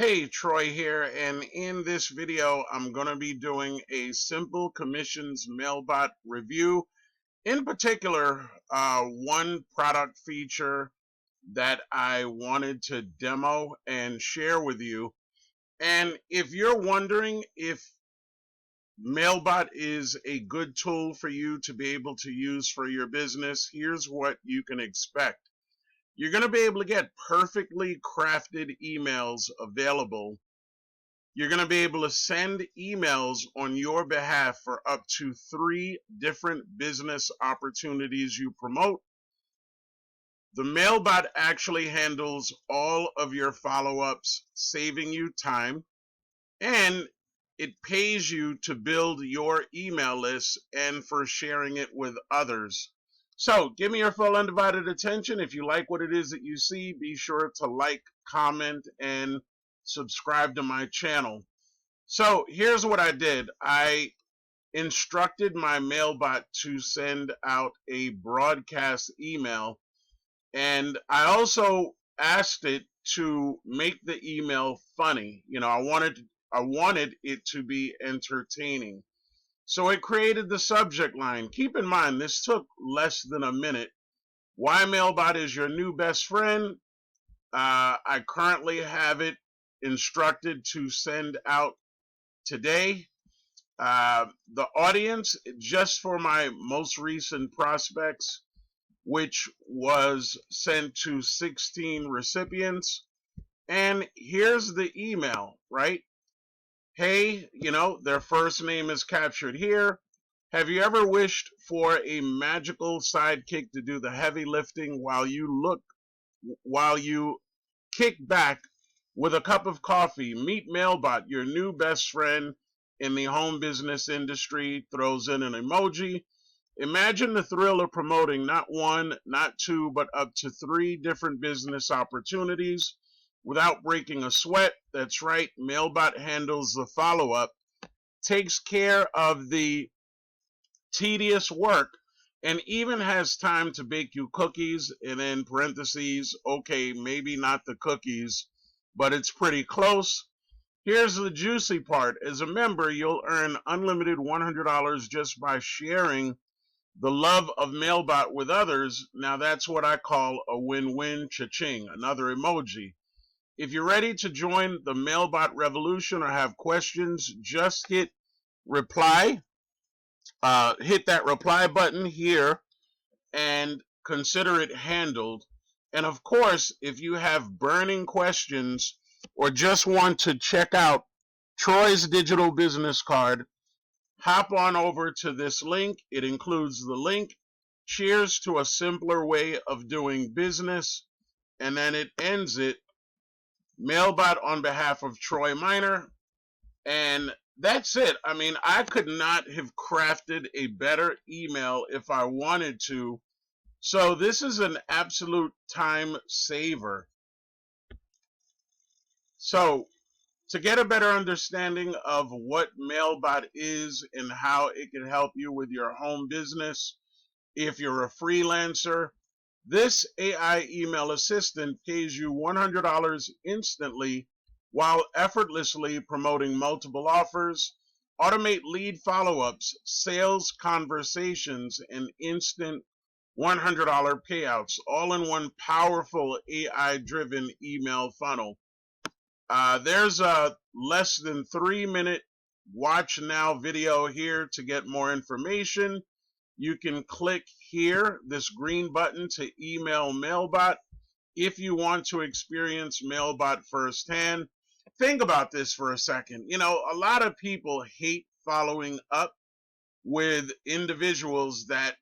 Hey, Troy here, and in this video, I'm going to be doing a simple commissions Mailbot review. In particular, one product feature that I wanted to demo and share with you. And if you're wondering if Mailbot is a good tool for you to be able to use for your business, here's what you can expect. You're going to be able to get perfectly crafted emails available. You're going to be able to send emails on your behalf for up to 3 different business opportunities you promote. The Mailbot actually handles all of your follow-ups, saving you time, and it pays you to build your email list and for sharing it with others. So give me your full undivided attention. If you like what it is that you see, be sure to like, comment, and subscribe to my channel. So here's what I did. I instructed my Mailbot to send out a broadcast email, and I also asked it to make the email funny. I wanted it to be entertaining. So it created the subject line. Keep in mind, this took less than a minute. Why Mailbot is your new best friend? I currently have it instructed to send out today. The audience, just for my most recent prospects, which was sent to 16 recipients. And here's the email, right? Hey, their first name is captured here. Have you ever wished for a magical sidekick to do the heavy lifting while you kick back with a cup of coffee? Meet Mailbot, your new best friend in the home business industry. Throws in an emoji. Imagine the thrill of promoting not one, not two, but up to 3 different business opportunities without breaking a sweat. That's right, Mailbot handles the follow-up, takes care of the tedious work, and even has time to bake you cookies, and then parentheses, okay, maybe not the cookies, but it's pretty close. Here's the juicy part. As a member, you'll earn unlimited $100 just by sharing the love of Mailbot with others. Now that's what I call a win-win. Cha-ching, another emoji. If you're ready to join the Mailbot revolution or have questions, just hit reply. Hit that reply button here and consider it handled. And of course, if you have burning questions or just want to check out Troy's digital business card, hop on over to this link. It includes the link. Cheers to a simpler way of doing business. And then it ends it. Mailbot on behalf of Troy Minor. And that's it. I mean, I could not have crafted a better email if I wanted to. So this is an absolute time saver. So to get a better understanding of what Mailbot is and how it can help you with your home business, if you're a freelancer, this AI email assistant pays you $100 instantly while effortlessly promoting multiple offers, automate lead follow-ups, sales conversations, and instant $100 payouts, all in one powerful AI-driven email funnel. There's a less than 3-minute watch now video here to get more information. You can click here, this green button, to email Mailbot if you want to experience Mailbot firsthand. Think about this for a second. A lot of people hate following up with individuals that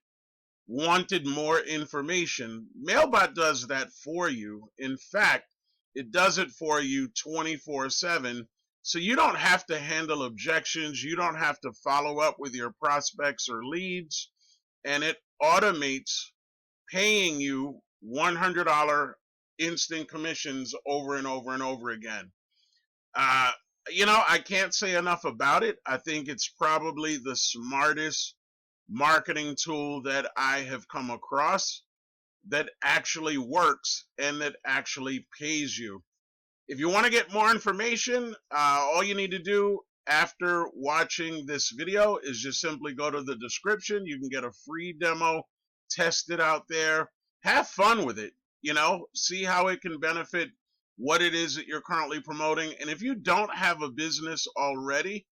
wanted more information. Mailbot does that for you. In fact, it does it for you 24/7. So you don't have to handle objections. You don't have to follow up with your prospects or leads. And it automates paying you $100 instant commissions over and over and over again. I can't say enough about it. I think it's probably the smartest marketing tool that I have come across that actually works and that actually pays you. If you want to get more information, all you need to do after watching this video is just simply go to the description. You can get a free demo, test it out there, have fun with it, see how it can benefit what it is that you're currently promoting. And if you don't have a business already,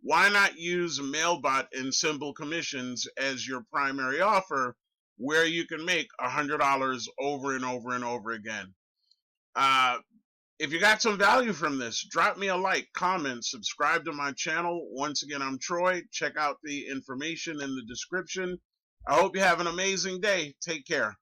why not use Mailbot and Simple Commissions as your primary offer, where you can make $100 over and over and over again? If you got some value from this, drop me a like, comment, subscribe to my channel. Once again, I'm Troy. Check out the information in the description. I hope you have an amazing day. Take care.